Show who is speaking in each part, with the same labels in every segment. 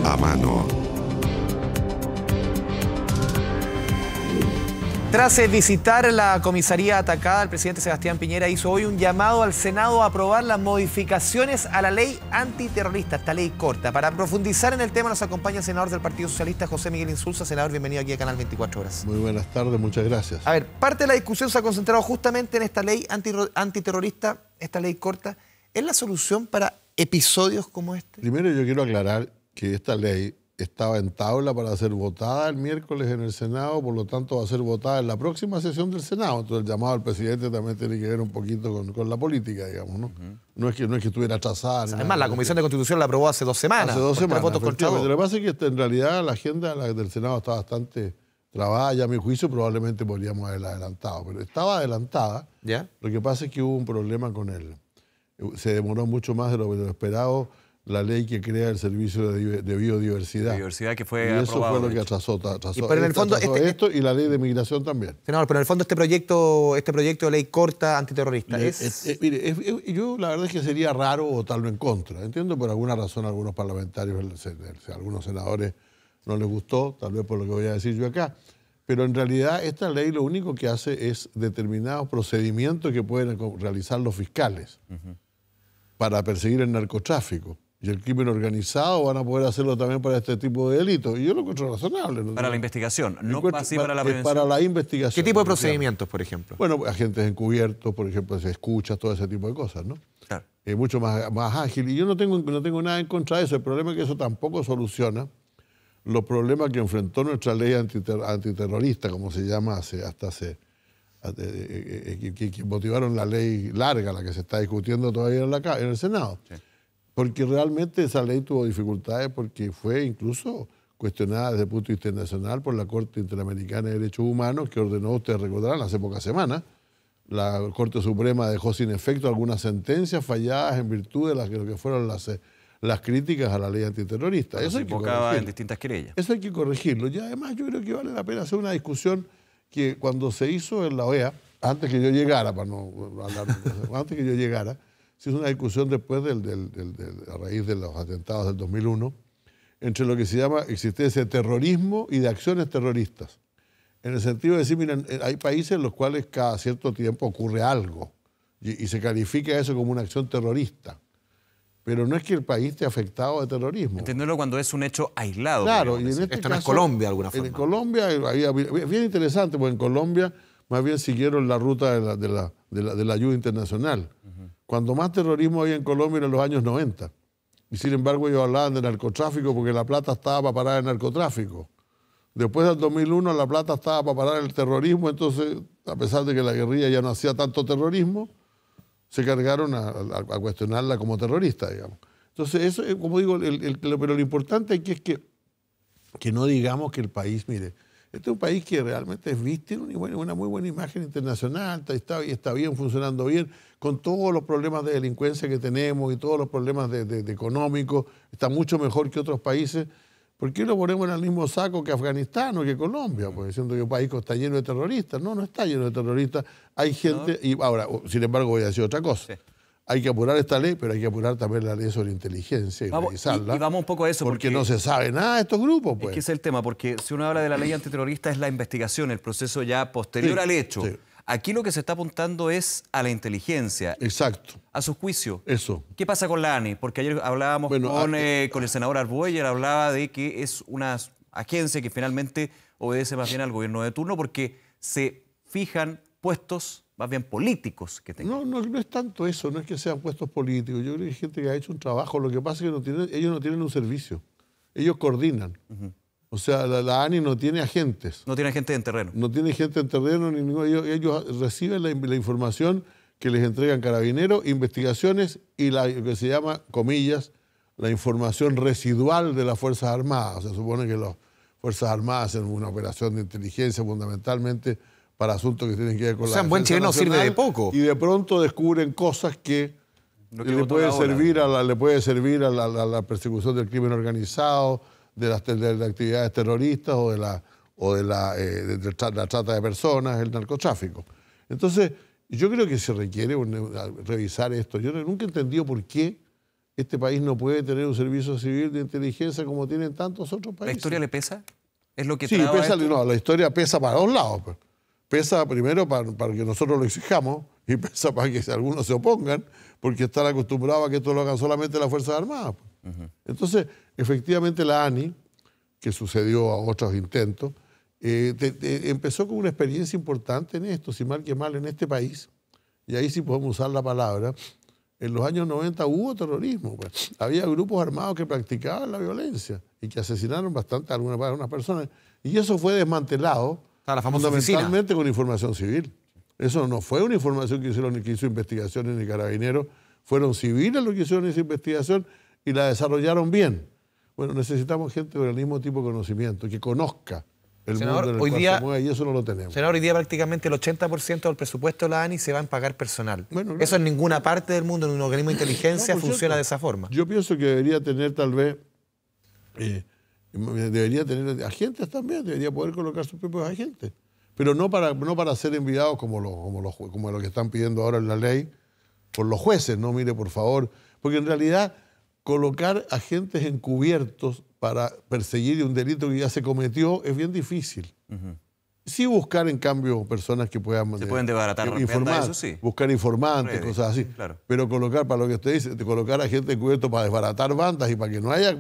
Speaker 1: a mano.
Speaker 2: Tras visitar la comisaría atacada, el presidente Sebastián Piñera hizo hoy un llamado al Senado a aprobar las modificaciones a la ley antiterrorista, esta ley corta. Para profundizar en el tema nos acompaña el senador del Partido Socialista, José Miguel Insulza. Senador, bienvenido aquí a Canal 24 Horas.
Speaker 3: Muy buenas tardes, muchas gracias.
Speaker 2: A ver, parte de la discusión se ha concentrado justamente en esta ley antiterrorista, esta ley corta. ¿Es la solución para episodios como este?
Speaker 3: Primero yo quiero aclarar que esta ley estaba en tabla para ser votada el miércoles en el Senado, por lo tanto va a ser votada en la próxima sesión del Senado. Entonces el llamado al presidente también tiene que ver un poquito con la política, digamos, ¿no? No es que estuviera atrasada.
Speaker 2: Además, la Comisión de Constitución la aprobó hace 2 semanas.
Speaker 3: Hace 2 semanas,
Speaker 2: votos contra 2.
Speaker 3: Lo que pasa es que en realidad la agenda del Senado está bastante trabada, ya a mi juicio probablemente podríamos haberla adelantado, pero estaba adelantada.
Speaker 2: ¿Ya?
Speaker 3: Lo que pasa es que hubo un problema con él. Se demoró mucho más de lo esperado la ley que crea el Servicio de Biodiversidad.
Speaker 4: Biodiversidad que fue
Speaker 3: y eso
Speaker 4: aprobado,
Speaker 3: fue lo que atrasó
Speaker 2: pero en el fondo
Speaker 3: esto y la ley de migración también.
Speaker 2: Senador, pero en el fondo este proyecto de ley corta antiterrorista
Speaker 3: mire, yo la verdad es que sería raro votarlo en contra. Entiendo por alguna razón a algunos parlamentarios, a algunos senadores no les gustó, tal vez por lo que voy a decir yo acá. Pero en realidad esta ley lo único que hace es determinados procedimientos que pueden realizar los fiscales para perseguir el narcotráfico. Y el crimen organizado van a poder hacerlo también para este tipo de delitos. Y yo lo encuentro razonable.
Speaker 4: Para la investigación, no así para la prevención.
Speaker 3: Para la investigación.
Speaker 2: ¿Qué tipo de procedimientos, por ejemplo?
Speaker 3: Bueno, agentes encubiertos, por ejemplo, se escucha, todo ese tipo de cosas, ¿no?
Speaker 4: Claro.
Speaker 3: Mucho más ágil. Y yo no tengo nada en contra de eso. El problema es que eso tampoco soluciona los problemas que enfrentó nuestra ley antiterrorista, como se llama, que motivaron la ley larga, la que se está discutiendo todavía en el Senado. Sí. Porque realmente esa ley tuvo dificultades porque fue incluso cuestionada desde el punto de vista internacional por la Corte Interamericana de Derechos Humanos, que ordenó, ustedes recordarán, hace pocas semanas, la Corte Suprema dejó sin efecto algunas sentencias falladas en virtud de lo que fueron las críticas a la ley antiterrorista.
Speaker 4: Eso se invocaba en distintas querellas.
Speaker 3: Eso hay que corregirlo. Y además yo creo que vale la pena hacer una discusión que cuando se hizo en la OEA, antes que yo llegara, para no hablar antes que yo llegara, se hizo una discusión después a raíz de los atentados del 2001, entre lo que se llama existencia de terrorismo y de acciones terroristas. En el sentido de decir, miren, hay países en los cuales cada cierto tiempo ocurre algo y se califica eso como una acción terrorista. Pero no es que el país esté afectado de terrorismo.
Speaker 4: Entenderlo cuando es un hecho aislado.
Speaker 3: Claro, y en este
Speaker 2: esto
Speaker 3: caso,
Speaker 2: no es Colombia de alguna forma.
Speaker 3: En Colombia había bien interesante, porque en Colombia más bien siguieron la ruta de la ayuda internacional. Cuando más terrorismo había en Colombia era en los años 90. Y sin embargo ellos hablaban de narcotráfico porque la plata estaba para parar el narcotráfico. Después del 2001 la plata estaba para parar el terrorismo, entonces a pesar de que la guerrilla ya no hacía tanto terrorismo, se cargaron a cuestionarla como terrorista, digamos. Entonces eso, como digo, pero lo importante aquí es que no digamos que el país, mire, este es un país que realmente tiene una muy buena imagen internacional, está bien, funcionando bien, con todos los problemas de delincuencia que tenemos y todos los problemas de económicos, está mucho mejor que otros países. ¿Por qué lo ponemos en el mismo saco que Afganistán o que Colombia? Pues diciendo que un país que está lleno de terroristas. No está lleno de terroristas. Hay gente, y ahora, sin embargo, voy a decir otra cosa. Sí. Hay que apurar esta ley, pero hay que apurar también la ley sobre inteligencia y revisarla.
Speaker 4: Y vamos un poco a eso.
Speaker 3: Porque no se sabe nada de estos grupos. Pues.
Speaker 4: Es que ese es el tema, porque si uno habla de la ley antiterrorista es la investigación, el proceso ya posterior al hecho. Sí. Aquí lo que se está apuntando es a la inteligencia.
Speaker 3: Exacto.
Speaker 4: A su juicio.
Speaker 3: Eso.
Speaker 4: ¿Qué pasa con la ANI? Porque ayer hablábamos con el senador Arboe, hablaba de que es una agencia que finalmente obedece más bien al gobierno de turno porque se fijan puestos más bien políticos que tengan.
Speaker 3: No es tanto eso, no es que sean puestos políticos. Yo creo que hay gente que ha hecho un trabajo. Lo que pasa es que ellos no tienen un servicio. Ellos coordinan. O sea, la ANI no tiene agentes.
Speaker 4: No tiene gente en terreno.
Speaker 3: No tiene gente en terreno. Ellos reciben la información que les entregan carabineros, investigaciones y lo que se llama, comillas, la información residual de las Fuerzas Armadas. Se supone que las Fuerzas Armadas hacen una operación de inteligencia fundamentalmente para asuntos que tienen que ver con la defensa nacional.
Speaker 2: Buen chileno sirve de poco.
Speaker 3: Y de pronto descubren cosas que le puede servir a la persecución del crimen organizado, de las actividades terroristas o de la trata de personas, el narcotráfico. Entonces, yo creo que se requiere revisar esto. Yo nunca he entendido por qué este país no puede tener un servicio civil de inteligencia como tienen tantos otros países.
Speaker 4: ¿La historia le pesa? ¿Es lo que
Speaker 3: sí, pesa, no, la historia pesa para dos lados. Pues. Pesa primero para que nosotros lo exijamos y pesa para que algunos se opongan porque están acostumbrados a que esto lo hagan solamente las Fuerzas Armadas. Pues. Entonces, efectivamente la ANI, que sucedió a otros intentos, empezó con una experiencia importante en esto, si mal que mal, en este país, y ahí sí podemos usar la palabra. En los años 90 hubo terrorismo. Pues. Había grupos armados que practicaban la violencia y que asesinaron bastante a algunas personas. Y eso fue desmantelado fundamentalmente con información civil. Eso no fue una información que hizo investigaciones ni Carabineros. Fueron civiles los que hicieron esa investigación y la desarrollaron bien. Bueno, necesitamos gente con el mismo tipo de conocimiento, que conozca el mundo en el cual se mueve, y eso no lo tenemos.
Speaker 2: Senador, hoy día prácticamente el 80% del presupuesto de la ANI se va en pagar personal. Bueno, claro. Eso en ninguna parte del mundo, en un organismo de inteligencia, funciona de esa forma.
Speaker 3: Yo pienso que debería tener tal vez, debería tener agentes también, debería poder colocar sus propios agentes. Pero no para ser enviados como lo que están pidiendo ahora en la ley, por los jueces, no, mire, por favor. Porque en realidad colocar agentes encubiertos para perseguir un delito que ya se cometió es bien difícil. Sí buscar, en cambio, personas que puedan
Speaker 4: pueden desbaratar
Speaker 3: informar,
Speaker 4: eso sí.
Speaker 3: Buscar informantes, cosas así.
Speaker 4: Claro.
Speaker 3: Pero colocar, para lo que usted dice, colocar agentes encubiertos para desbaratar bandas y para que no haya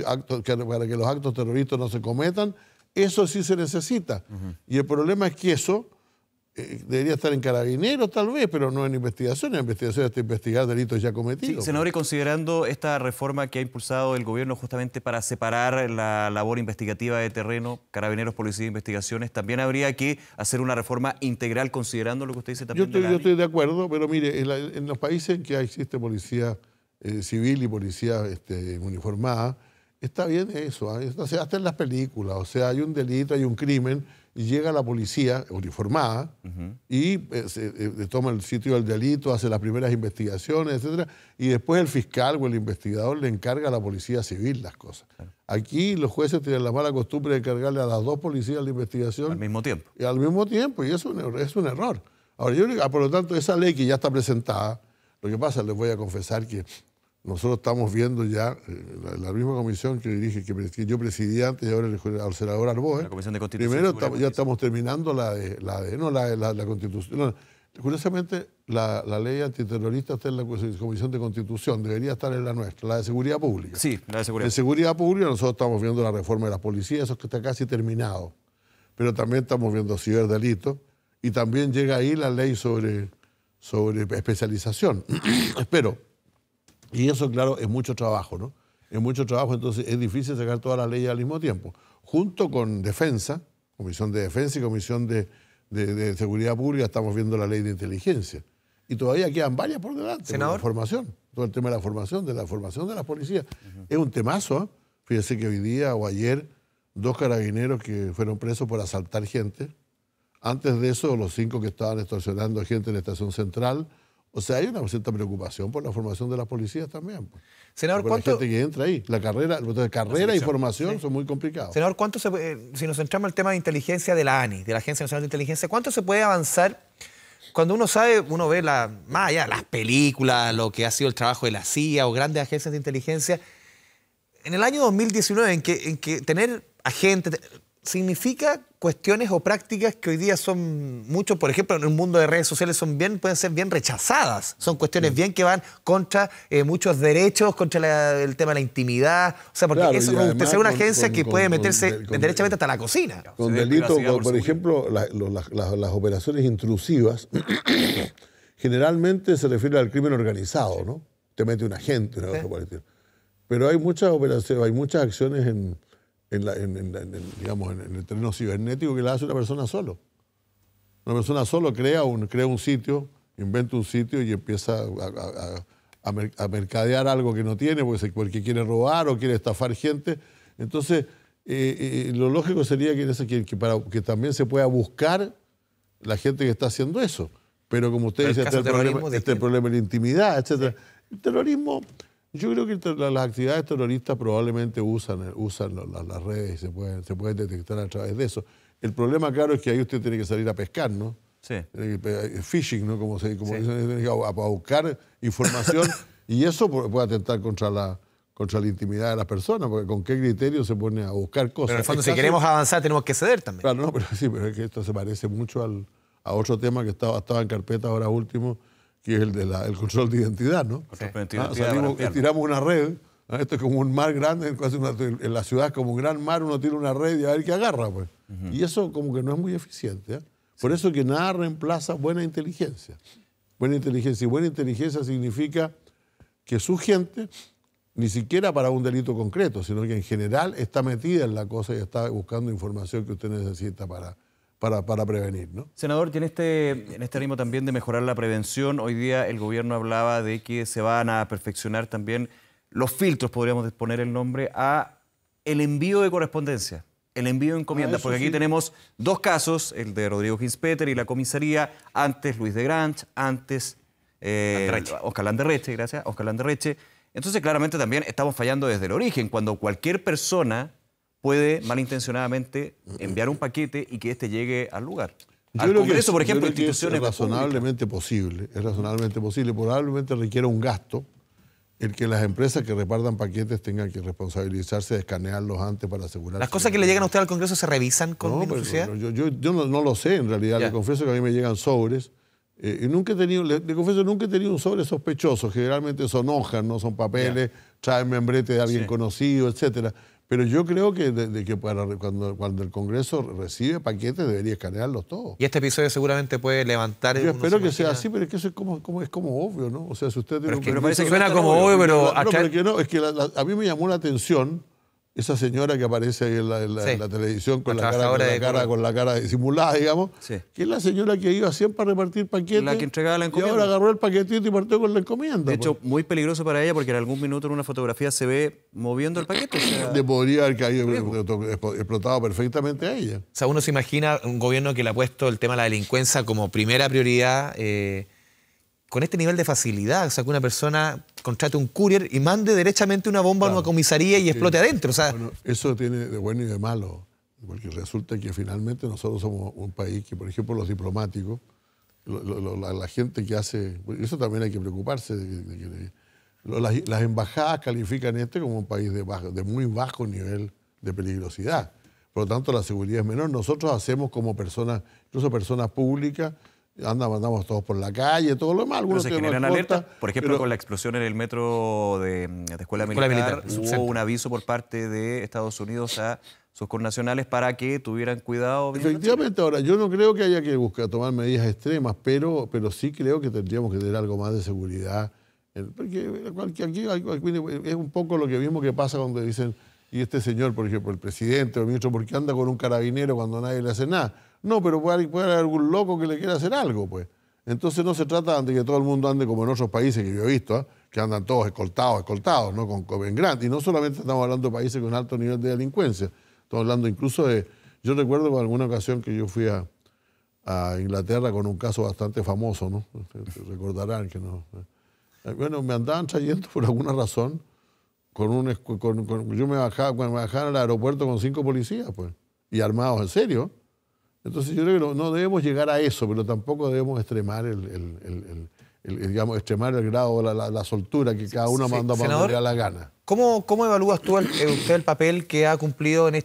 Speaker 3: actos, para que los actos terroristas no se cometan, eso sí se necesita. Y el problema es que eso debería estar en Carabineros tal vez, pero no en investigación. En investigación es investigar delitos ya cometidos.
Speaker 4: Sí, senador, y considerando esta reforma que ha impulsado el gobierno justamente para separar la labor investigativa de terreno, Carabineros, Policía de Investigaciones, también habría que hacer una reforma integral considerando lo que usted dice también.
Speaker 3: Yo estoy de acuerdo, pero mire, en los países en que existe policía civil y policía uniformada, está bien eso. O sea, hasta en las películas, o sea, hay un delito, hay un crimen, y llega la policía uniformada y toma el sitio del delito, hace las primeras investigaciones, etcétera, y después el fiscal o el investigador le encarga a la policía civil las cosas. Claro. Aquí los jueces tienen la mala costumbre de encargarle a las dos policías la investigación.
Speaker 4: Al mismo tiempo.
Speaker 3: Y al mismo tiempo, y eso es un error. Ahora, por lo tanto, esa ley que ya está presentada, lo que pasa, les voy a confesar que nosotros estamos viendo ya la misma comisión que yo presidí antes y ahora al senador Arboe.
Speaker 4: La Comisión de Constitución.
Speaker 3: Primero ya estamos terminando la Constitución. No, curiosamente, la ley antiterrorista está en la Comisión de Constitución, debería estar en la nuestra, la de Seguridad Pública.
Speaker 4: Sí, la de Seguridad.
Speaker 3: En Seguridad Pública nosotros estamos viendo la reforma de las policías, eso que está casi terminado. Pero también estamos viendo ciberdelitos y también llega ahí la ley sobre especialización. Espero. Y eso, claro, es mucho trabajo, ¿no? Es mucho trabajo, entonces es difícil sacar todas las leyes al mismo tiempo. Junto con Defensa, Comisión de Defensa y Comisión de Seguridad Pública, estamos viendo la ley de inteligencia. Y todavía quedan varias por delante.
Speaker 2: Senador.
Speaker 3: La formación, todo el tema de la formación de las policías. Es un temazo, ¿eh? Fíjese que hoy día o ayer, 2 carabineros que fueron presos por asaltar gente. Antes de eso, los 5 que estaban extorsionando gente en la estación central. O sea, hay una cierta preocupación por la formación de las policías también. Pues.
Speaker 2: Senador,
Speaker 3: por
Speaker 2: ¿cuánto?
Speaker 3: La gente que entra ahí. La carrera y formación son muy complicados.
Speaker 2: Senador, ¿cuánto si nos centramos en el tema de inteligencia de la ANI, de la Agencia Nacional de Inteligencia, cuánto se puede avanzar cuando uno sabe, uno ve más allá las películas, lo que ha sido el trabajo de la CIA o grandes agencias de inteligencia? En el año 2019, en que tener agentes significa cuestiones o prácticas que hoy día son mucho, por ejemplo, en el mundo de redes sociales pueden ser bien rechazadas. Son cuestiones bien que van contra muchos derechos, contra el tema de la intimidad. O sea, porque claro, eso es usted ser una agencia que puede meterse derechamente hasta la cocina.
Speaker 3: Con delitos, por ejemplo, las operaciones intrusivas, generalmente se refiere al crimen organizado, ¿no? Te mete un agente, una cosa por el estilo. Pero hay muchas operaciones, hay muchas acciones en el terreno cibernético que la hace una persona solo. Una persona solo crea un sitio, inventa un sitio y empieza a mercadear algo que no tiene porque quiere robar o quiere estafar gente. Entonces, lo lógico sería que también se pueda buscar la gente que está haciendo eso. Pero como usted dice, el problema de la intimidad, etc. El terrorismo... Yo creo que las actividades terroristas probablemente usan las redes y se pueden detectar a través de eso. El problema, claro, es que ahí usted tiene que salir a pescar, ¿no? phishing, ¿no? Como dicen, a buscar información y eso puede atentar contra la intimidad de las personas, porque con qué criterio se pone a buscar cosas.
Speaker 2: Pero en el fondo, si queremos avanzar, tenemos que ceder también.
Speaker 3: Claro, no, pero es que esto se parece mucho a otro tema que estaba en carpeta ahora último, que es el control de identidad, ¿no? Tiramos una red, ¿no? Esto es como un mar grande, en la ciudad es como un gran mar, uno tira una red y a ver qué agarra, pues. Y eso como que no es muy eficiente, ¿eh? Por eso que nada reemplaza buena inteligencia. Buena inteligencia. Y buena inteligencia significa que su gente, ni siquiera para un delito concreto, sino que en general está metida en la cosa y está buscando información que usted necesita para prevenir, ¿no?
Speaker 4: Senador, y en este ánimo también de mejorar la prevención, hoy día el gobierno hablaba de que se van a perfeccionar también los filtros, podríamos poner el nombre, a el envío de correspondencia, el envío de encomiendas, porque aquí tenemos dos casos, el de Rodrigo Ginspeter y la comisaría, antes Luis de Granch, antes Oscar Landerreche, gracias, Oscar Landerreche. Entonces, claramente también estamos fallando desde el origen, cuando cualquier persona puede malintencionadamente enviar un paquete y que éste llegue al lugar. Al Congreso, por ejemplo, instituciones
Speaker 3: es razonablemente posible, probablemente requiere un gasto el que las empresas que repartan paquetes tengan que responsabilizarse de escanearlos antes para asegurar.
Speaker 2: ¿Las cosas que le llegan a usted al Congreso se revisan con minuciosidad?
Speaker 3: Yo no lo sé, en realidad. Le confieso que a mí me llegan sobres. Y nunca he tenido, le confieso, nunca he tenido un sobre sospechoso. Generalmente son hojas, no son papeles, traen membrete de alguien conocido, etcétera. Pero yo creo que, cuando el Congreso recibe paquetes debería escanearlos todos.
Speaker 2: Y este episodio seguramente puede levantar...
Speaker 3: Yo espero que sea así, pero es que eso es como obvio, ¿no? O sea, si usted tiene
Speaker 2: pero parece que suena como obvio, pero...
Speaker 3: Es que a mí me llamó la atención esa señora que aparece ahí en la televisión con la cara disimulada, digamos, que es la señora que iba siempre a repartir paquetes.
Speaker 4: La que entregaba la encomienda.
Speaker 3: Y ahora agarró el paquetito y partió con la encomienda.
Speaker 4: De hecho, muy peligroso para ella porque en algún minuto en una fotografía se ve moviendo el paquete. O sea,
Speaker 3: le podría haber caído, explotado perfectamente a ella.
Speaker 2: O sea, uno se imagina un gobierno que le ha puesto el tema de la delincuencia como primera prioridad, con este nivel de facilidad. O sea, que una persona contrate un courier y mande derechamente una bomba a una comisaría y explote adentro. O sea,
Speaker 3: bueno, eso tiene de bueno y de malo, porque resulta que finalmente nosotros somos un país que, por ejemplo, los diplomáticos, la gente que hace... Eso también hay que preocuparse. Las embajadas califican como un país de muy bajo nivel de peligrosidad. Por lo tanto, la seguridad es menor. Nosotros hacemos como personas, incluso personas públicas, andamos todos por la calle, todo lo demás.
Speaker 4: Algunos se generan alertas. Por ejemplo, con la explosión en el metro de Escuela Militar, hubo un aviso por parte de Estados Unidos a sus connacionales para que tuvieran cuidado.
Speaker 3: Efectivamente, ahora, yo no creo que haya que tomar medidas extremas, pero sí creo que tendríamos que tener algo más de seguridad. Porque aquí es un poco lo mismo que pasa cuando dicen, y este señor, por ejemplo, el presidente o el ministro, ¿por qué anda con un carabinero cuando nadie le hace nada? No, pero puede haber algún loco que le quiera hacer algo, pues. Entonces no se trata de que todo el mundo ande como en otros países que yo he visto, que andan todos escoltados, ¿no? En grande. Y no solamente estamos hablando de países con alto nivel de delincuencia, estamos hablando incluso de... Yo recuerdo con alguna ocasión que yo fui a Inglaterra con un caso bastante famoso, ¿no? Recordarán que no... Bueno, me andaban trayendo por alguna razón yo me bajaba al aeropuerto con 5 policías, pues, y armados en serio. Entonces yo creo que no debemos llegar a eso, pero tampoco debemos extremar extremar el grado, la soltura que cada uno manda para donde le da la gana.
Speaker 2: ¿Cómo evalúas tú usted el papel que ha cumplido tras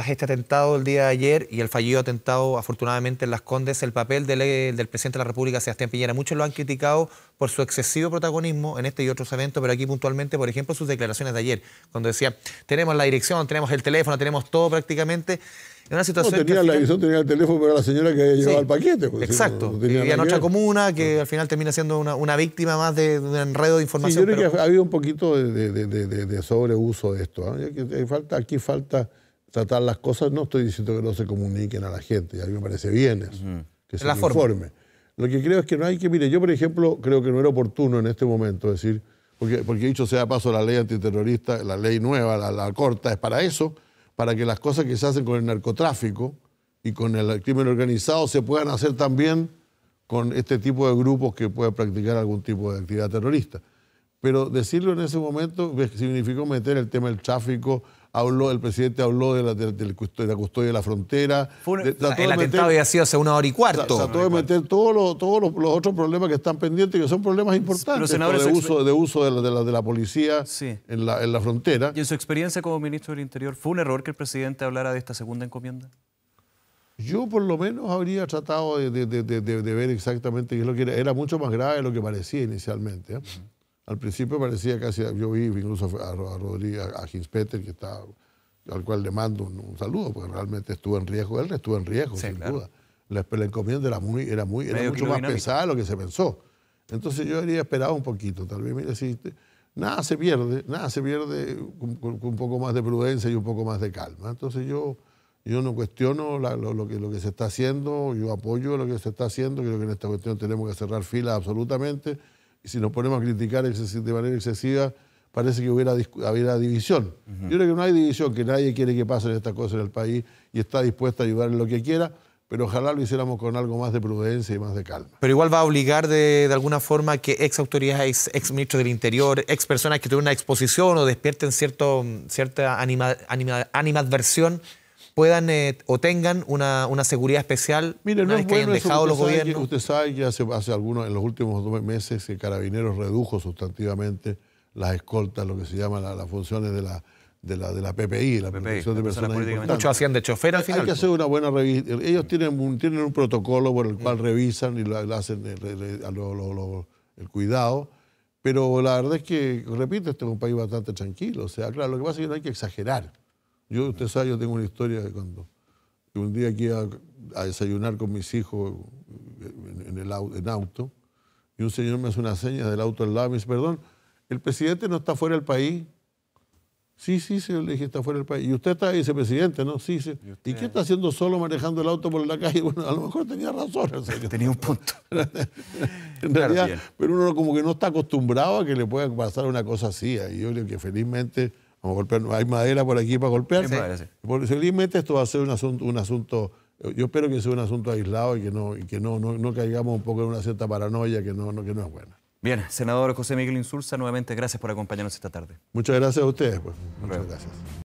Speaker 2: este atentado del día de ayer y el fallido atentado, afortunadamente, en Las Condes, el papel del presidente de la República, Sebastián Piñera? Muchos lo han criticado por su excesivo protagonismo en este y otros eventos, pero aquí puntualmente, por ejemplo, sus declaraciones de ayer, cuando decía, tenemos la dirección, tenemos el teléfono, tenemos todo prácticamente. En una situación
Speaker 3: tenía la dirección, tenía el teléfono, pero era la señora que llevaba el paquete. Pues,
Speaker 2: exacto, que vivía en otra comuna, que al final termina siendo una víctima más de un enredo de información.
Speaker 3: Sí, yo creo que ha habido un poquito de sobreuso de esto. Aquí falta tratar las cosas. No estoy diciendo que no se comuniquen a la gente, a mí me parece bien eso, que se informe. Lo que creo es que no hay que... Mire, yo, por ejemplo, creo que no era oportuno en este momento decir, porque dicho sea de paso, la ley antiterrorista, la ley nueva, la corta, es para eso, para que las cosas que se hacen con el narcotráfico y con el crimen organizado se puedan hacer también con este tipo de grupos que pueden practicar algún tipo de actividad terrorista. Pero decirlo en ese momento significó meter el tema del tráfico el presidente habló de la custodia de la frontera.
Speaker 2: El atentado había sido hace 1 hora y cuarto.
Speaker 3: Trató de meter todos los otros problemas que están pendientes, que son problemas importantes, de uso de la policía en la frontera.
Speaker 4: ¿Y en su experiencia como ministro del Interior, fue un error que el presidente hablara de esta segunda encomienda?
Speaker 3: Yo por lo menos habría tratado de ver exactamente qué es lo que era. Era mucho más grave de lo que parecía inicialmente. Al principio parecía casi, yo vi incluso a Rodríguez, a Ginspeter, al cual le mando un saludo, porque realmente estuvo en riesgo, él estuvo en riesgo, sin duda. La encomienda era mucho más pesada de lo que se pensó. Entonces yo habría esperado un poquito, tal vez, mire, si nada se pierde con un poco más de prudencia y un poco más de calma. Entonces yo no cuestiono lo que se está haciendo, yo apoyo lo que se está haciendo, creo que en esta cuestión tenemos que cerrar filas absolutamente. Y si nos ponemos a criticar de manera excesiva, parece que hubiera división. Yo creo que no hay división, que nadie quiere que pasen estas cosas en el país y está dispuesto a ayudar en lo que quiera, pero ojalá lo hiciéramos con algo más de prudencia y más de calma.
Speaker 2: Pero igual va a obligar de alguna forma que ex autoridades, ex ministros del Interior, ex personas que tuvieron una exposición o despierten cierta animadversión, puedan o tengan una seguridad especial.
Speaker 3: Mire,
Speaker 2: una vez que hayan dejado los gobiernos.
Speaker 3: Usted sabe que hace en los últimos 2 meses que Carabineros redujo sustantivamente las escoltas, lo que se llama las funciones de la PPI, la protección de personas importantes.
Speaker 2: Muchos hacían de chofer al final.
Speaker 3: Hay que hacer una buena revisión. Ellos tienen un protocolo por el cual revisan y le hacen el cuidado, pero la verdad es que, repito, este es un país bastante tranquilo. O sea, claro, lo que pasa es que no hay que exagerar. Usted sabe, yo tengo una historia de cuando un día que iba a desayunar con mis hijos en auto, y un señor me hace una seña del auto al lado y me dice, perdón, ¿el presidente no está fuera del país? Sí, yo le dije, está fuera del país. ¿Y usted está vicepresidente, no? Sí. ¿Y qué está haciendo solo manejando el auto por la calle? Bueno, a lo mejor tenía razón. O sea,
Speaker 4: tenía un punto.
Speaker 3: En realidad, pero uno como que no está acostumbrado a que le pueda pasar una cosa así. Y yo creo que felizmente... Vamos a golpear, hay madera por aquí para golpear. Sí. Felizmente esto va a ser un asunto, yo espero que sea un asunto aislado y que no caigamos un poco en una cierta paranoia que no es buena.
Speaker 4: Bien, senador José Miguel Insulza, nuevamente gracias por acompañarnos esta tarde.
Speaker 3: Muchas gracias a ustedes. Muchas gracias.